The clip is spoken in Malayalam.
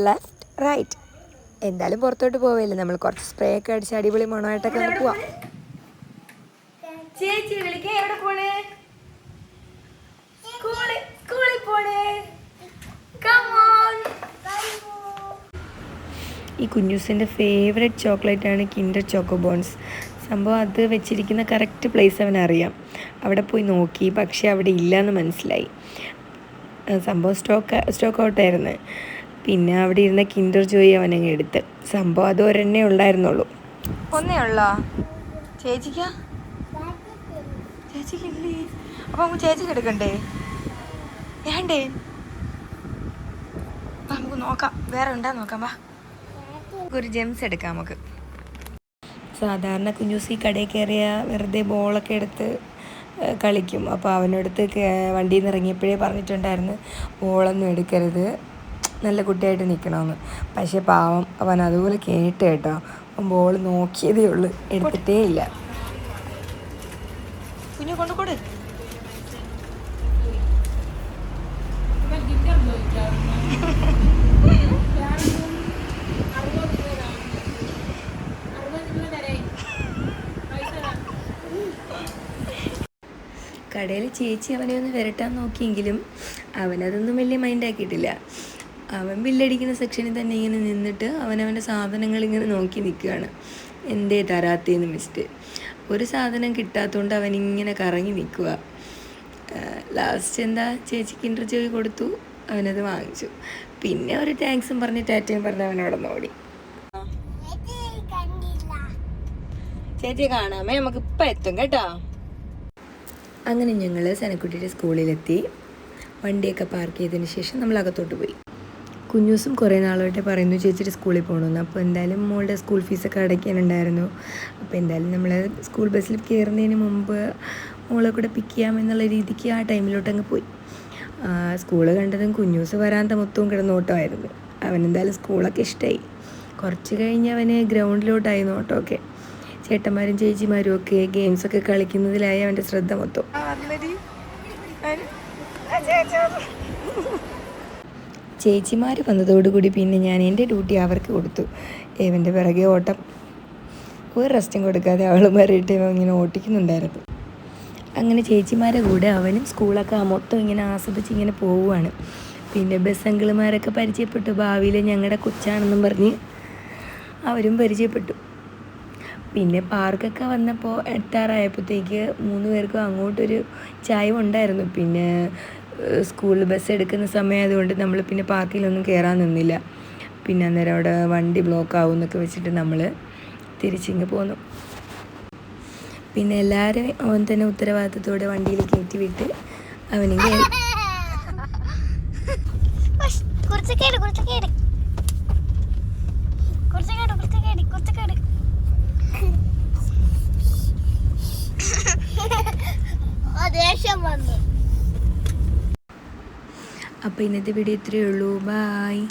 Left right. എന്തായാലും പുറത്തോട്ട് പോവില്ല, നമ്മൾ കുറച്ച് സ്പ്രേ ഒക്കെ അടിച്ച് അടിപൊളി മണമായിട്ടൊക്കെ ഒന്ന് പോവാം. ചേച്ചി വിളിക്കേ, എവിടെ പോണേ? സ്കൂളിൽ പോണേ. ഈ കുഞ്ഞൂസിൻ്റെ ഫേവറേറ്റ് ചോക്ലേറ്റാണ് കിൻഡർ ചോക്കോ ബോൺസ്. സംഭവം അത് വെച്ചിരിക്കുന്ന കറക്റ്റ് പ്ലേസ് അവനറിയാം. അവിടെ പോയി നോക്കി, പക്ഷേ അവിടെ ഇല്ലയെന്ന് മനസ്സിലായി. സംഭവം സ്റ്റോക്ക് ഔട്ടായിരുന്നു. പിന്നെ അവിടെ ഇരുന്ന കിൻഡർ ജോയി അവനങ്ങ് എടുത്ത്. സംഭവം അത് ഒരെണ്ണേ ഉണ്ടായിരുന്നുള്ളൂ. ഒന്നേ ഉള്ളോ ചേച്ചിക്കാ? ചേച്ചിക്കില്ലേ? അപ്പോൾ നമുക്ക് ചേച്ചിക്ക് എടുക്കണ്ടേ? വേണ്ടേ? നമുക്ക് നോക്കാം, വേറെ ഉണ്ടാ നോക്കാം. വാ, ഒരു ജെംസ് എടുക്കാം നമുക്ക്. സാധാരണ കുഞ്ഞൂസ് ഈ കടയിൽ കയറിയ വെറുതെ ബോളൊക്കെ എടുത്ത് കളിക്കും. അപ്പോൾ അവനടുത്ത് വണ്ടിയിൽ നിന്ന് ഇറങ്ങിയപ്പോഴേ പറഞ്ഞിട്ടുണ്ടായിരുന്നു ബോളൊന്നും എടുക്കരുത്, നല്ല കുട്ടിയായിട്ട് നിൽക്കണമെന്ന്. പക്ഷേ പാവം അവൻ അതുപോലെ കേട്ട് കേട്ടോ. അവൻ ബോൾ നോക്കിയതേ ഉള്ളൂ, എടുത്തിട്ടേ ഇല്ല. കുഞ്ഞു കൊണ്ടുകൊടു. കടയിൽ ചേച്ചി അവനെ ഒന്ന് വരട്ടാൻ നോക്കിയെങ്കിലും അവനതൊന്നും വലിയ മൈൻഡാക്കിയിട്ടില്ല. അവൻ ബില്ലടിക്കുന്ന സെക്ഷനിൽ തന്നെ ഇങ്ങനെ നിന്നിട്ട് അവനവൻ്റെ സാധനങ്ങൾ ഇങ്ങനെ നോക്കി നിൽക്കുകയാണ്. എന്തേ തരാത്തേന്ന് വെച്ചിട്ട് ഒരു സാധനം കിട്ടാത്തതുകൊണ്ട് അവനിങ്ങനെ കറങ്ങി നിൽക്കുക. ലാസ്റ്റ് എന്താ, ചേച്ചി കിൻഡർ ജോയ് കൊടുത്തു, അവനത് വാങ്ങിച്ചു. പിന്നെ ഒരു താങ്ക്സും പറഞ്ഞ് ടാറ്റയും പറഞ്ഞ് അവനവിടെ ഓടി. ചേച്ചിയെ കാണാമേ, നമുക്ക് ഇപ്പം എത്തും കേട്ടോ. അങ്ങനെ ഞങ്ങൾ സനക്കുട്ടിയുടെ സ്കൂളിലെത്തി. വണ്ടിയൊക്കെ പാർക്ക് ചെയ്തതിന് ശേഷം നമ്മൾ അകത്തോട്ട് പോയി. കുഞ്ഞൂസും കുറേ നാളായിട്ട് പറയുന്നു ചേച്ചിയുടെ സ്കൂളിൽ പോകണമെന്ന്. അപ്പോൾ എന്തായാലും മോളുടെ സ്കൂൾ ഫീസൊക്കെ അടയ്ക്കാനുണ്ടായിരുന്നു. അപ്പോൾ എന്തായാലും നമ്മൾ സ്കൂൾ ബസ്സിൽ കയറുന്നതിന് മുമ്പ് മോളെ കൂടെ പിക്ക് ചെയ്യാമെന്നുള്ള രീതിക്ക് ആ ടൈമിലോട്ട് അങ്ങ് പോയി. സ്കൂൾ കണ്ടതും കുഞ്ഞൂസ് വരാന്ത മൊത്തവും കിടന്നോട്ടമായിരുന്നു. അവനെന്തായാലും സ്കൂളൊക്കെ ഇഷ്ടമായി. കുറച്ച് കഴിഞ്ഞ് അവന് ഗ്രൗണ്ടിലോട്ടായി നോട്ടമൊക്കെ. ചേട്ടന്മാരും ചേച്ചിമാരും ഒക്കെ ഗെയിംസൊക്കെ കളിക്കുന്നതിലായി അവൻ്റെ ശ്രദ്ധ മൊത്തം. ചേച്ചിമാർ വന്നതോടുകൂടി പിന്നെ ഞാൻ എൻ്റെ ഡ്യൂട്ടി അവർക്ക് കൊടുത്തു. ഇവൻ്റെ പിറകെ ഓട്ടം. ഒരു റെസ്റ്റും കൊടുക്കാതെ അവളുമാരായിട്ട് ഇവ ഇങ്ങനെ ഓട്ടിക്കുന്നുണ്ടായിരുന്നു. അങ്ങനെ ചേച്ചിമാരെ കൂടെ അവനും സ്കൂളൊക്കെ മൊത്തം ഇങ്ങനെ ആസ്വദിച്ച് ഇങ്ങനെ പോവുകയാണ്. പിന്നെ ബസ് അങ്കിളുമാരൊക്കെ പരിചയപ്പെട്ടു. ഭാവിയിൽ ഞങ്ങളുടെ കൊച്ചാണെന്നും പറഞ്ഞ് അവരും പരിചയപ്പെട്ടു. പിന്നെ പാർക്കൊക്കെ വന്നപ്പോൾ എത്താറായപ്പോഴത്തേക്ക് 3 പേർക്കും അങ്ങോട്ടൊരു ചായ ഉണ്ടായിരുന്നു. പിന്നെ സ്കൂൾ ബസ് എടുക്കുന്ന സമയമായതുകൊണ്ട് നമ്മൾ പിന്നെ പാർക്കിലൊന്നും കയറാൻ നിന്നില്ല. പിന്നെ അന്നേരം അവിടെ വണ്ടി ബ്ലോക്ക് ആവും എന്നൊക്കെ വെച്ചിട്ട് നമ്മൾ തിരിച്ചിങ്ങ് പോന്നു. പിന്നെ എല്ലാവരും അവൻ തന്നെ ഉത്തരവാദിത്തത്തോടെ വണ്ടിയിൽ കയറ്റി വിട്ട് അവനും കയറി. അപ്പോൾ ഇന്നത്തെ വീഡിയോ ഇത്രയേ ഉള്ളൂ. ബായ്.